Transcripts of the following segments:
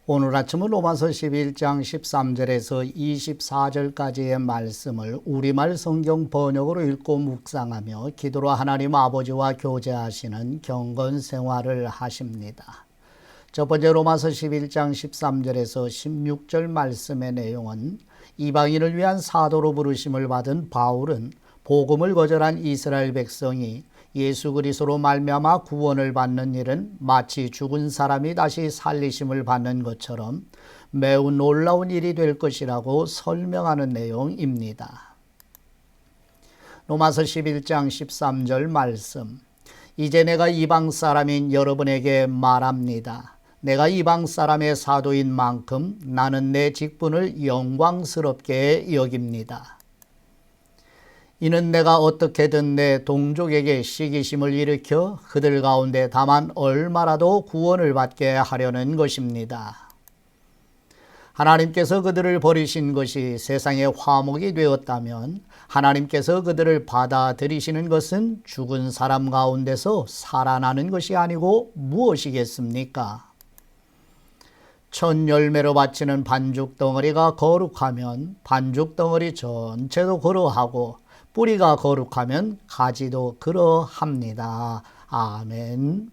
오늘 아침은 로마서 11장 13절에서 24절까지의 말씀을 우리말 성경 번역으로 읽고 묵상하며 기도로 하나님 아버지와 교제하시는 경건 생활을 하십니다. 첫 번째 로마서 11장 13절에서 16절 말씀의 내용은 이방인을 위한 사도로 부르심을 받은 바울은 복음을 거절한 이스라엘 백성이 예수 그리스도로 말미암아 구원을 받는 일은 마치 죽은 사람이 다시 살리심을 받는 것처럼 매우 놀라운 일이 될 것이라고 설명하는 내용입니다. 로마서 11장 13절 말씀. 이제 내가 이방 사람인 여러분에게 말합니다. 내가 이방 사람의 사도인 만큼 나는 내 직분을 영광스럽게 여깁니다. 이는 내가 어떻게든 내 동족에게 시기심을 일으켜 그들 가운데 다만 얼마라도 구원을 받게 하려는 것입니다. 하나님께서 그들을 버리신 것이 세상의 화목이 되었다면 하나님께서 그들을 받아들이시는 것은 죽은 사람 가운데서 살아나는 것이 아니고 무엇이겠습니까? 첫 열매로 바치는 반죽 덩어리가 거룩하면 반죽 덩어리 전체도 그러하고 뿌리가 거룩하면 가지도 그러합니다. 아멘.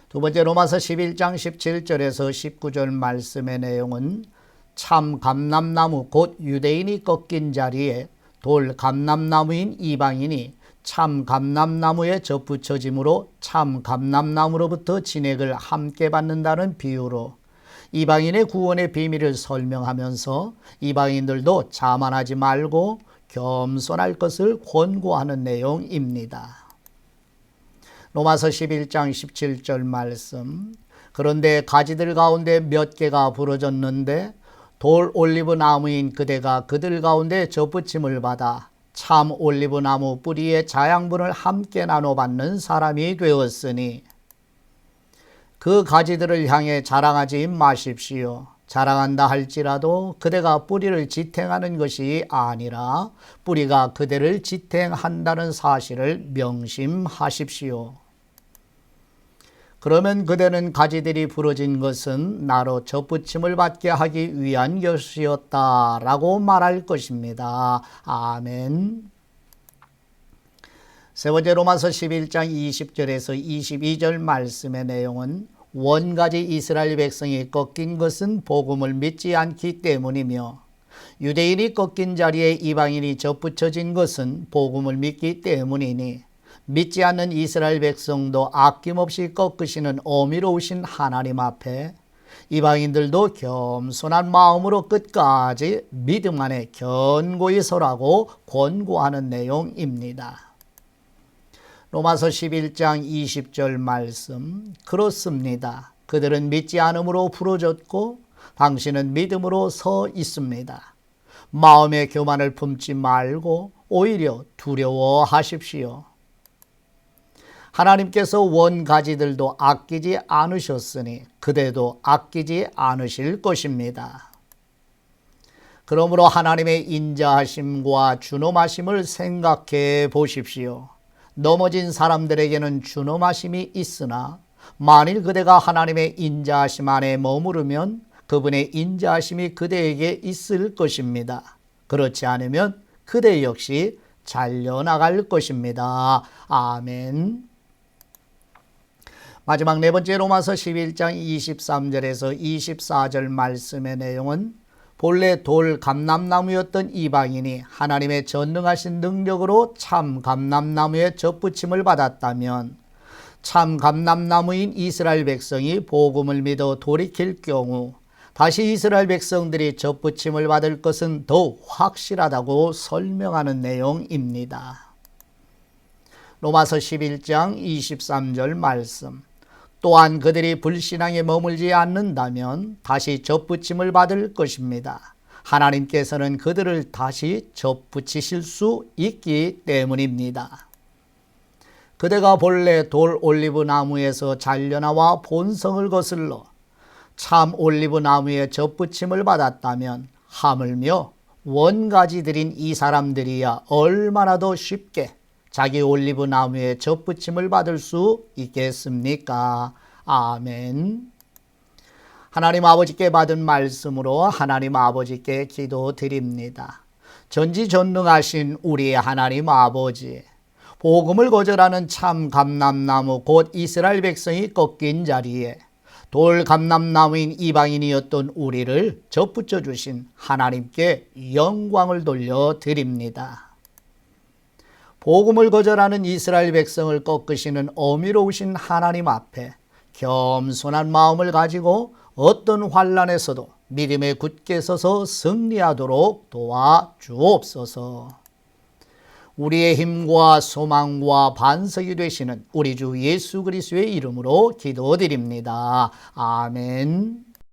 두 번째 로마서 11장 17절에서 19절 말씀의 내용은 참 감람나무 곧 유대인이 꺾인 자리에 돌 감람나무인 이방인이 참 감람나무에 접붙여짐으로 참 감람나무로부터 진액을 함께 받는다는 비유로 이방인의 구원의 비밀을 설명하면서 이방인들도 자만하지 말고 겸손할 것을 권고하는 내용입니다. 로마서 11장 17절 말씀. 그런데 가지들 가운데 몇 개가 부러졌는데 돌 올리브 나무인 그대가 그들 가운데 접붙임을 받아 참 올리브 나무 뿌리의 자양분을 함께 나눠 받는 사람이 되었으니 그 가지들을 향해 자랑하지 마십시오. 자랑한다 할지라도 그대가 뿌리를 지탱하는 것이 아니라 뿌리가 그대를 지탱한다는 사실을 명심하십시오. 그러면 그대는 가지들이 부러진 것은 나로 접붙임을 받게 하기 위한 것이었다라고 말할 것입니다. 아멘. 세 번째 로마서 11장 20절에서 22절 말씀의 내용은 원가지 이스라엘 백성이 꺾인 것은 복음을 믿지 않기 때문이며 유대인이 꺾인 자리에 이방인이 접붙여진 것은 복음을 믿기 때문이니 믿지 않는 이스라엘 백성도 아낌없이 꺾으시는 어미로우신 하나님 앞에 이방인들도 겸손한 마음으로 끝까지 믿음 안에 견고히 서라고 권고하는 내용입니다. 로마서 11장 20절 말씀. 그렇습니다. 그들은 믿지 않음으로 부러졌고 당신은 믿음으로 서 있습니다. 마음의 교만을 품지 말고 오히려 두려워하십시오. 하나님께서 원가지들도 아끼지 않으셨으니 그대도 아끼지 않으실 것입니다. 그러므로 하나님의 인자하심과 준엄하심을 생각해 보십시오. 넘어진 사람들에게는 준엄하심이 있으나 만일 그대가 하나님의 인자하심 안에 머무르면 그분의 인자하심이 그대에게 있을 것입니다. 그렇지 않으면 그대 역시 잘려나갈 것입니다. 아멘. 마지막 네 번째 로마서 11장 23절에서 24절 말씀의 내용은 본래 돌 감람나무였던 이방인이 하나님의 전능하신 능력으로 참 감람나무에 접붙임을 받았다면 참 감람나무인 이스라엘 백성이 복음을 믿어 돌이킬 경우 다시 이스라엘 백성들이 접붙임을 받을 것은 더욱 확실하다고 설명하는 내용입니다. 로마서 11장 23절 말씀. 또한 그들이 불신앙에 머물지 않는다면 다시 접붙임을 받을 것입니다. 하나님께서는 그들을 다시 접붙이실 수 있기 때문입니다. 그대가 본래 돌 올리브 나무에서 잘려나와 본성을 거슬러 참 올리브 나무에 접붙임을 받았다면 하물며 원가지들인 이 사람들이야 얼마나 더 쉽게 자기 올리브 나무에 접붙임을 받을 수 있겠습니까? 아멘. 하나님 아버지께 받은 말씀으로 하나님 아버지께 기도드립니다. 전지전능하신 우리 하나님 아버지, 복음을 거절하는 참 감람나무 곧 이스라엘 백성이 꺾인 자리에 돌 감람나무인 이방인이었던 우리를 접붙여 주신 하나님께 영광을 돌려드립니다. 복음을 거절하는 이스라엘 백성을 꺾으시는 어미로우신 하나님 앞에 겸손한 마음을 가지고 어떤 환난에서도 믿음에 굳게 서서 승리하도록 도와주옵소서. 우리의 힘과 소망과 반석이 되시는 우리 주 예수 그리스도의 이름으로 기도드립니다. 아멘.